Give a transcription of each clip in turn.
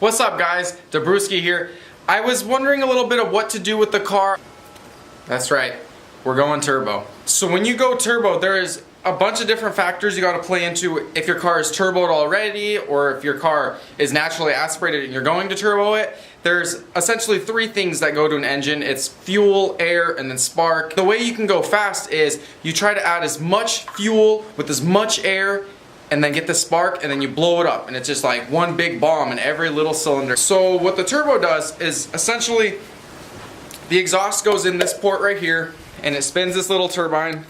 What's up guys, Dabruski here. I was wondering a little bit of what to do with the car. That's right, we're going turbo. So when you go turbo, there is a bunch of different factors you gotta play into if your car is turboed already or if your car is naturally aspirated and you're going to turbo it. There's essentially three things that go to an engine. It's fuel, air, and then spark. The way you can go fast is you try to add as much fuel with as much air and then get the spark and then you blow it up and it's just like one big bomb in every little cylinder. So what the turbo does is essentially the exhaust goes in this port right here and it spins this little turbine,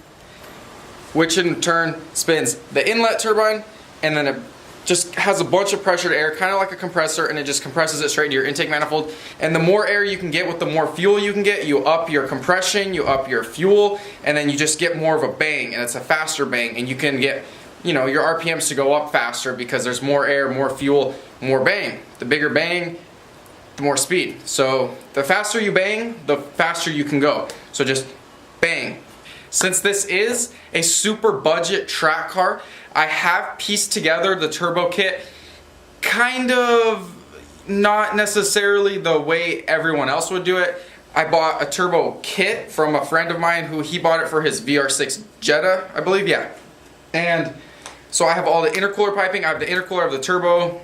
which in turn spins the inlet turbine, and then it just has a bunch of pressure to air, kind of like a compressor, and it just compresses it straight into your intake manifold. And the more air you can get with the more fuel you can get, you up your compression, you up your fuel, and then you just get more of a bang, and it's a faster bang, and you can get, you know, your RPMs to go up faster because there's more air, more fuel, more bang. The bigger bang, the more speed. So the faster you bang, the faster you can go. So just bang. Since this is a super budget track car, I have pieced together the turbo kit kind of not necessarily the way everyone else would do it. I bought a turbo kit from a friend of mine who he bought it for his VR6 Jetta, I believe, yeah. And so I have all the intercooler piping, I have the intercooler of the turbo,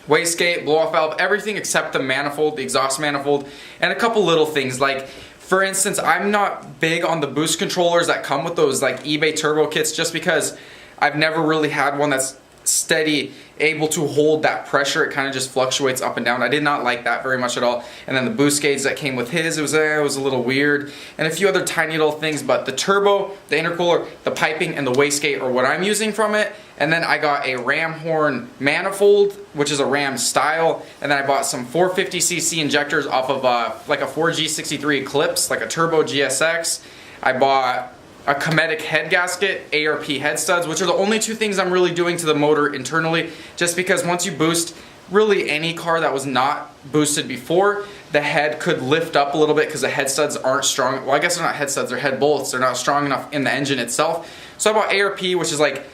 wastegate, blow-off valve, everything except the manifold, the exhaust manifold, and a couple little things like, for instance, I'm not big on the boost controllers that come with those like eBay turbo kits just because I've never really had one that's steady, able to hold that pressure. It kind of just fluctuates up and down. I did not like that very much at all. And then the boost gauge that came with his, it was a little weird. And a few other tiny little things, but the turbo, the intercooler, the piping, and the wastegate are what I'm using from it. And then I got a ram horn manifold, which is a ram style. And then I bought some 450cc injectors off of like a 4G63 Eclipse, like a turbo GSX. I bought a Cometic head gasket, ARP head studs, which are the only two things I'm really doing to the motor internally, just because once you boost really any car that was not boosted before, the head could lift up a little bit because the head studs aren't strong. Well, I guess they're not head studs, they're head bolts. They're not strong enough in the engine itself. So I bought ARP, which is like,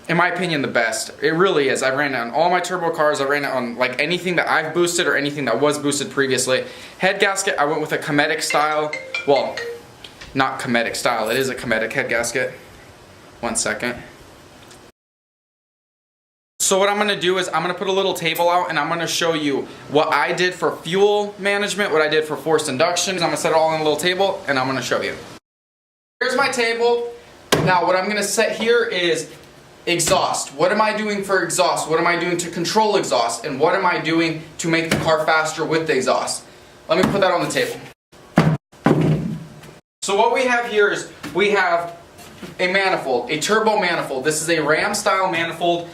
in my opinion, the best. It really is. I ran it on all my turbo cars. I ran it on like anything that I've boosted or anything that was boosted previously. Head gasket, I went with a Cometic style. Well, not Cometic style, it is a Cometic head gasket. One second. So what I'm going to do is I'm going to put a little table out and I'm going to show you what I did for fuel management, what I did for forced induction. I'm going to set it all on a little table and I'm going to show you. Here's my table. Now what I'm going to set here is exhaust. What am I doing for exhaust? What am I doing to control exhaust? And what am I doing to make the car faster with the exhaust? Let me put that on the table. So what we have here is we have a manifold, a turbo manifold. This is a ram style manifold.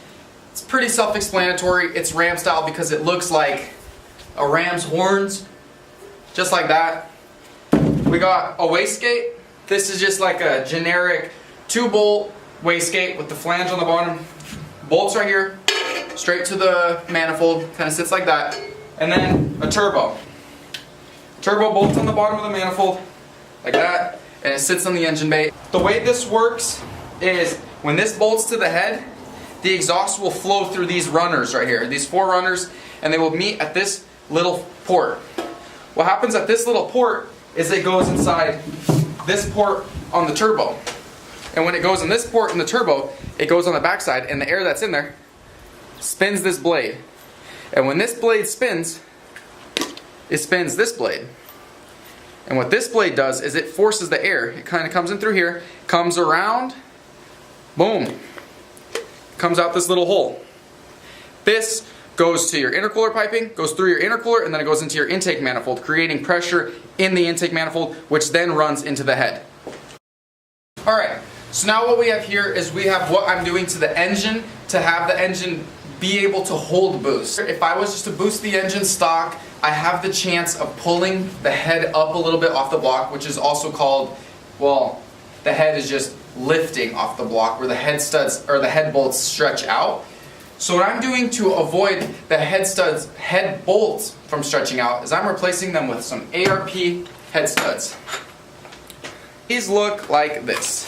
It's pretty self-explanatory. It's ram style because it looks like a ram's horns, just like that. We got a wastegate. This is just like a generic 2-bolt wastegate with the flange on the bottom. Bolts right here, straight to the manifold, kind of sits like that. And then a turbo. Turbo bolts on the bottom of the manifold, like that, and it sits on the engine bay. The way this works is when this bolts to the head, the exhaust will flow through these runners right here, these 4 runners, and they will meet at this little port. What happens at this little port is it goes inside this port on the turbo. And when it goes in this port in the turbo, it goes on the backside, and the air that's in there spins this blade. And when this blade spins, it spins this blade. And what this blade does is it forces the air. It kind of comes in through here, comes around, boom, comes out this little hole. This goes to your intercooler piping, goes through your intercooler, and then it goes into your intake manifold, creating pressure in the intake manifold, which then runs into the head. Alright, so now what we have here is we have what I'm doing to the engine to have the engine be able to hold boost. If I was just to boost the engine stock, I have the chance of pulling the head up a little bit off the block, which is also called, well, the head is just lifting off the block where the head studs or the head bolts stretch out. So what I'm doing to avoid the head bolts from stretching out is I'm replacing them with some ARP head studs. These look like this.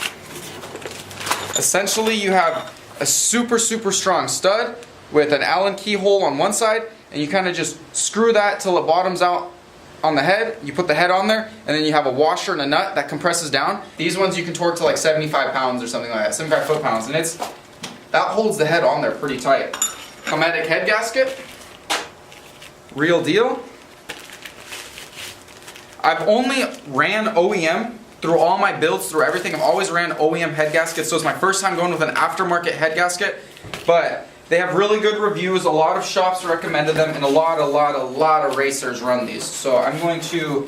Essentially you have a super strong stud with an Allen keyhole on one side and you kind of just screw that till it bottoms out on the head. You put the head on there, and then you have a washer and a nut that compresses down. These ones you can torque to like 75 pounds or something like that, 75 foot-pounds, and that holds the head on there pretty tight. Hermetic head gasket, real deal. I've only ran OEM through all my builds, through everything. I've always ran OEM head gaskets, so it's my first time going with an aftermarket head gasket, but they have really good reviews. A lot of shops recommended them, and a lot of racers run these. So I'm going to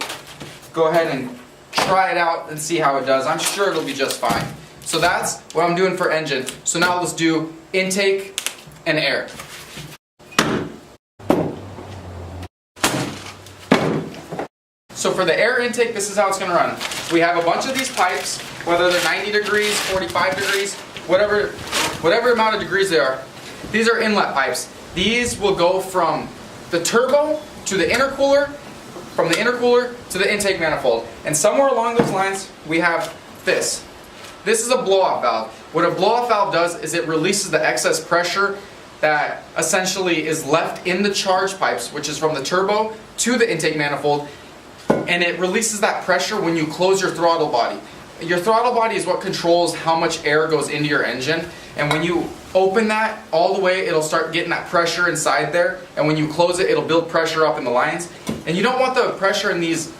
go ahead and try it out and see how it does. I'm sure it'll be just fine. So that's what I'm doing for engine. So now let's do intake and air. So for the air intake, this is how it's going to run. We have a bunch of these pipes, whether they're 90 degrees, 45 degrees, whatever amount of degrees they are. These are inlet pipes. These will go from the turbo to the intercooler, from the intercooler to the intake manifold. And somewhere along those lines, we have this. This is a blow-off valve. What a blow-off valve does is it releases the excess pressure that essentially is left in the charge pipes, which is from the turbo to the intake manifold, and it releases that pressure when you close your throttle body. Your throttle body is what controls how much air goes into your engine, and when you open that all the way, it'll start getting that pressure inside there, and when you close it, it'll build pressure up in the lines. And you don't want the pressure in these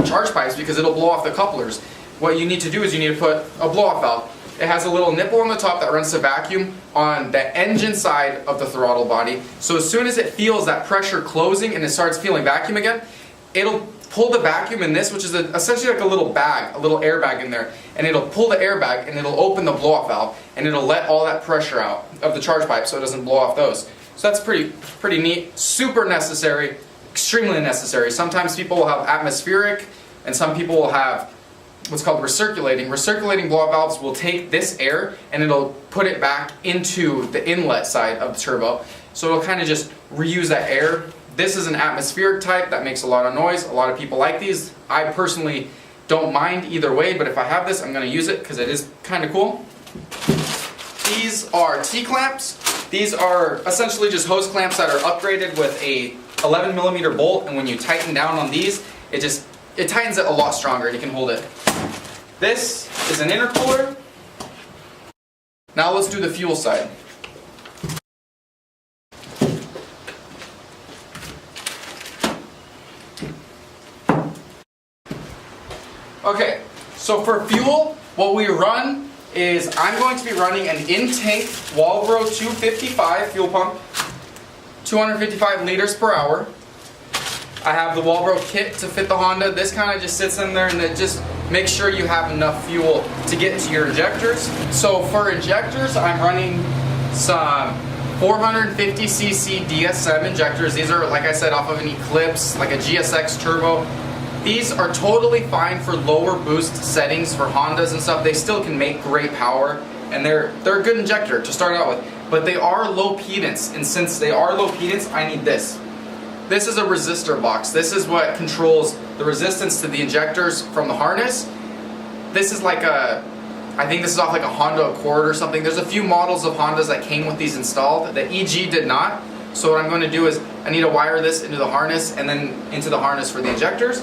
charge pipes because it'll blow off the couplers. What you need to do is you need to put a blow-off valve. It has a little nipple on the top that runs the vacuum on the engine side of the throttle body. So as soon as it feels that pressure closing and it starts feeling vacuum again, it'll pull the vacuum in this, which is essentially like a little bag, a little airbag in there, and it'll pull the airbag and it'll open the blow-off valve and it'll let all that pressure out of the charge pipe so it doesn't blow off those. So that's pretty neat, super necessary, extremely necessary. Sometimes people will have atmospheric and some people will have what's called recirculating. Recirculating blow-off valves will take this air and it'll put it back into the inlet side of the turbo. So it'll kind of just reuse that air. This is an atmospheric type that makes a lot of noise. A lot of people like these. I personally don't mind either way, but if I have this, I'm going to use it because it is kind of cool. These are T-clamps. These are essentially just hose clamps that are upgraded with a 11mm bolt, and when you tighten down on these, it tightens it a lot stronger and you can hold it. This is an intercooler. Now let's do the fuel side. Okay, so for fuel, what we run is I'm going to be running an in-tank Walbro 255 fuel pump, 255 liters per hour. I have the Walbro kit to fit the Honda. This kind of just sits in there and it just makes sure you have enough fuel to get to your injectors. So for injectors, I'm running some 450cc DSM injectors. These are, like I said, off of an Eclipse, like a GSX turbo. These are totally fine for lower boost settings for Hondas and stuff. They still can make great power, and they're a good injector to start out with. But they are low pedance, and since they are low pedance, I need this. This is a resistor box. This is what controls the resistance to the injectors from the harness. This is like I think this is off like a Honda Accord or something. There's a few models of Hondas that came with these installed. The EG did not. So what I'm going to do is I need to wire this into the harness and then into the harness for the injectors.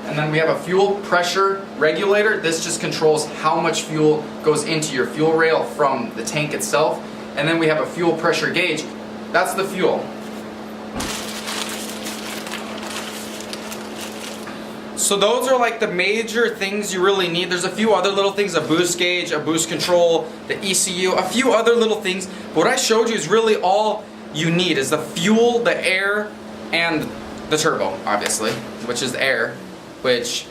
And then we have a fuel pressure regulator. This just controls how much fuel goes into your fuel rail from the tank itself. And then we have a fuel pressure gauge. That's the fuel. So those are like the major things you really need. There's a few other little things, a boost gauge, a boost control, the ECU, a few other little things. But what I showed you is really all you need is the fuel, the air, and the turbo, obviously, which is air, which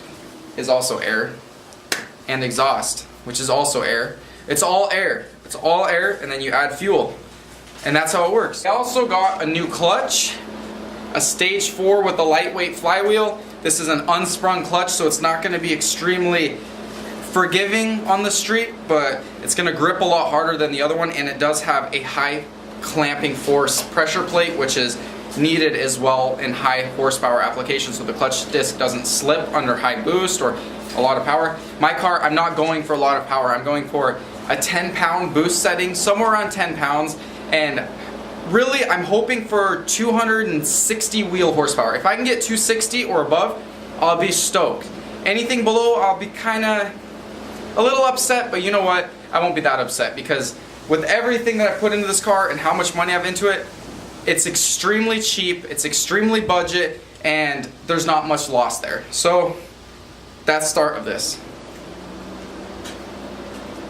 is also air, and exhaust, which is also air. It's all air. It's all air, and then you add fuel. And that's how it works. I also got a new clutch, a stage 4 with a lightweight flywheel. This is an unsprung clutch, so it's not going to be extremely forgiving on the street, but it's going to grip a lot harder than the other one, and it does have a high clamping force pressure plate, which is needed as well in high horsepower applications, so the clutch disc doesn't slip under high boost or a lot of power. My car, I'm not going for a lot of power. I'm going for a 10-pound boost setting, somewhere around 10 pounds, and Really, I'm hoping for 260 wheel horsepower. If I can get 260 or above, I'll be stoked. Anything below, I'll be kind of a little upset, but you know what? I won't be that upset because with everything that I put into this car and how much money I have into it, it's extremely cheap, it's extremely budget, and there's not much loss there. So that's the start of this.